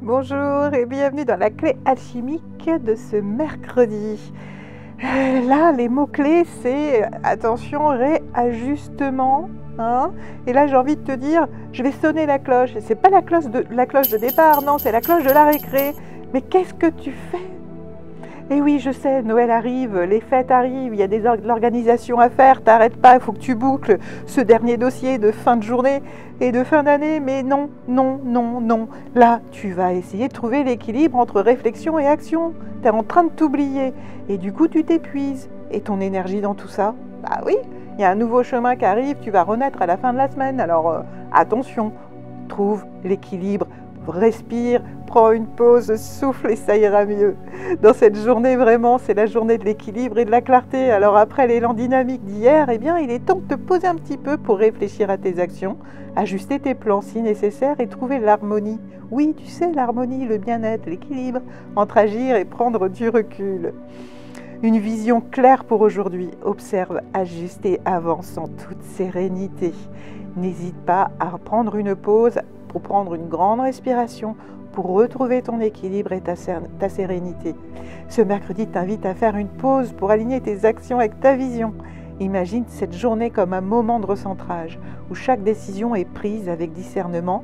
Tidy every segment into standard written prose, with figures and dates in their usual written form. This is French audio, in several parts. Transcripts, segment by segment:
Bonjour et bienvenue dans la clé alchimique de ce mercredi. Là, les mots-clés, c'est attention, réajustement. Hein, et là, j'ai envie de te dire, je vais sonner la cloche. Et c'est pas la cloche de départ, non, c'est la cloche de la récré. Mais qu'est-ce que tu fais? Et oui, je sais, Noël arrive, les fêtes arrivent, il y a de l'organisation à faire, t'arrêtes pas, il faut que tu boucles ce dernier dossier de fin de journée et de fin d'année, mais non, non, non, non. Là, tu vas essayer de trouver l'équilibre entre réflexion et action. T'es en train de t'oublier et du coup, tu t'épuises. Et ton énergie dans tout ça? Bah oui, il y a un nouveau chemin qui arrive, tu vas renaître à la fin de la semaine, alors attention, trouve l'équilibre. Respire, prends une pause, souffle et ça ira mieux. Dans cette journée, vraiment, c'est la journée de l'équilibre et de la clarté. Alors après l'élan dynamique d'hier, eh bien, il est temps de te poser un petit peu pour réfléchir à tes actions, ajuster tes plans si nécessaire et trouver l'harmonie. Oui, tu sais, l'harmonie, le bien-être, l'équilibre entre agir et prendre du recul. Une vision claire pour aujourd'hui. Observe, ajuste et avance en toute sérénité. N'hésite pas à prendre une pause pour prendre une grande respiration, pour retrouver ton équilibre et ta sérénité. Ce mercredi t'invite à faire une pause pour aligner tes actions avec ta vision. Imagine cette journée comme un moment de recentrage, où chaque décision est prise avec discernement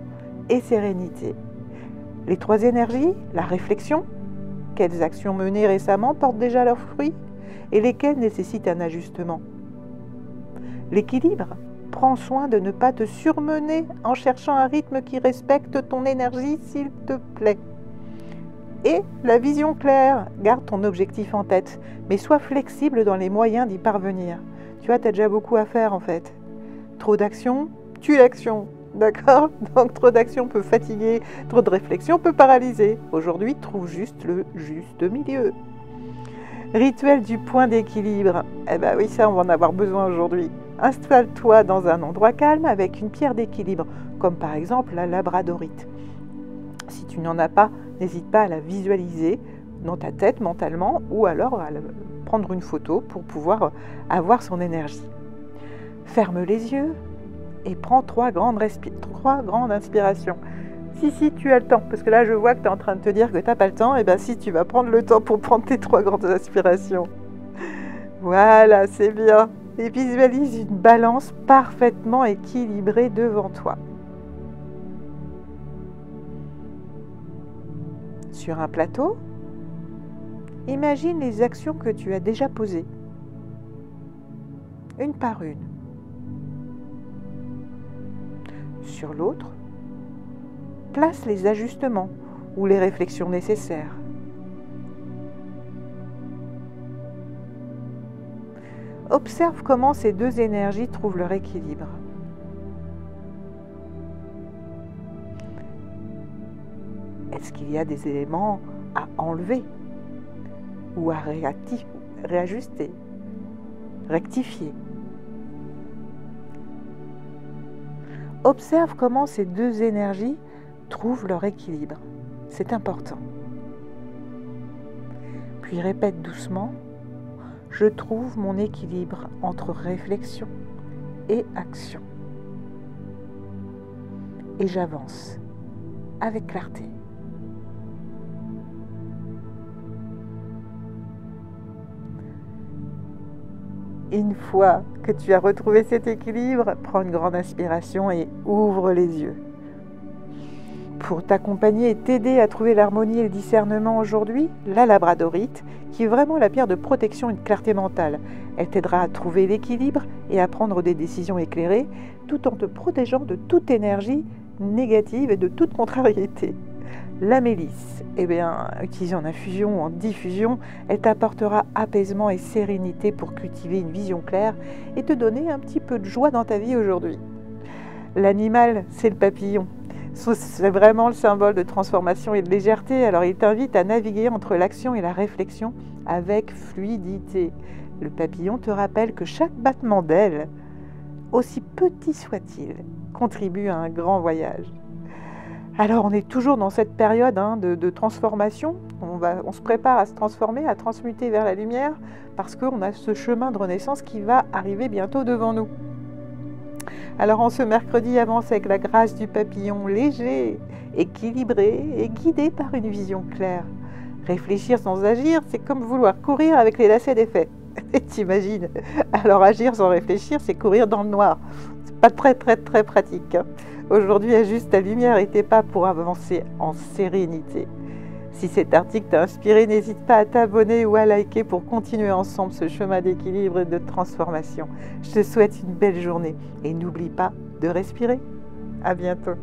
et sérénité. Les trois énergies, la réflexion, quelles actions menées récemment portent déjà leurs fruits et lesquelles nécessitent un ajustement. L'équilibre, prends soin de ne pas te surmener en cherchant un rythme qui respecte ton énergie, s'il te plaît. Et la vision claire, garde ton objectif en tête, mais sois flexible dans les moyens d'y parvenir. Tu vois, tu as déjà beaucoup à faire en fait. Trop d'action, tue l'action, d'accord? Donc trop d'action peut fatiguer, trop de réflexion peut paralyser. Aujourd'hui, trouve juste le juste milieu. Rituel du point d'équilibre. Eh bien oui, ça on va en avoir besoin aujourd'hui. Installe-toi dans un endroit calme avec une pierre d'équilibre, comme par exemple la labradorite. Si tu n'en as pas, n'hésite pas à la visualiser dans ta tête mentalement ou alors à prendre une photo pour pouvoir avoir son énergie. Ferme les yeux et prends trois grandes inspirations. Si tu as le temps, parce que là je vois que tu es en train de te dire que tu n'as pas le temps, et bien si tu vas prendre le temps pour prendre tes trois grandes inspirations. Voilà, c'est bien. Et visualise une balance parfaitement équilibrée devant toi. Sur un plateau, imagine les actions que tu as déjà posées, une par une. Sur l'autre, place les ajustements ou les réflexions nécessaires. Observe comment ces deux énergies trouvent leur équilibre. Est-ce qu'il y a des éléments à enlever ou à réajuster, rectifier? Observe comment ces deux énergies trouvent leur équilibre. C'est important. Puis répète doucement. Je trouve mon équilibre entre réflexion et action. Et j'avance avec clarté. Une fois que tu as retrouvé cet équilibre, prends une grande inspiration et ouvre les yeux. Pour t'accompagner et t'aider à trouver l'harmonie et le discernement aujourd'hui, la labradorite, qui est vraiment la pierre de protection et de clarté mentale. Elle t'aidera à trouver l'équilibre et à prendre des décisions éclairées, tout en te protégeant de toute énergie négative et de toute contrariété. La mélisse, utilisée en infusion ou en diffusion, elle t'apportera apaisement et sérénité pour cultiver une vision claire et te donner un petit peu de joie dans ta vie aujourd'hui. L'animal, c'est le papillon. C'est vraiment le symbole de transformation et de légèreté, alors il t'invite à naviguer entre l'action et la réflexion avec fluidité. Le papillon te rappelle que chaque battement d'aile, aussi petit soit-il, contribue à un grand voyage. Alors on est toujours dans cette période de transformation, on se prépare à se transformer, à transmuter vers la lumière, parce qu'on a ce chemin de renaissance qui va arriver bientôt devant nous. Alors en ce mercredi, avance avec la grâce du papillon, léger, équilibré et guidé par une vision claire. Réfléchir sans agir, c'est comme vouloir courir avec les lacets défaits. T'imagines? Alors agir sans réfléchir, c'est courir dans le noir. C'est pas très pratique, hein. Aujourd'hui, ajuste ta lumière et tes pas pour avancer en sérénité. Si cet article t'a inspiré, n'hésite pas à t'abonner ou à liker pour continuer ensemble ce chemin d'équilibre et de transformation. Je te souhaite une belle journée et n'oublie pas de respirer. À bientôt.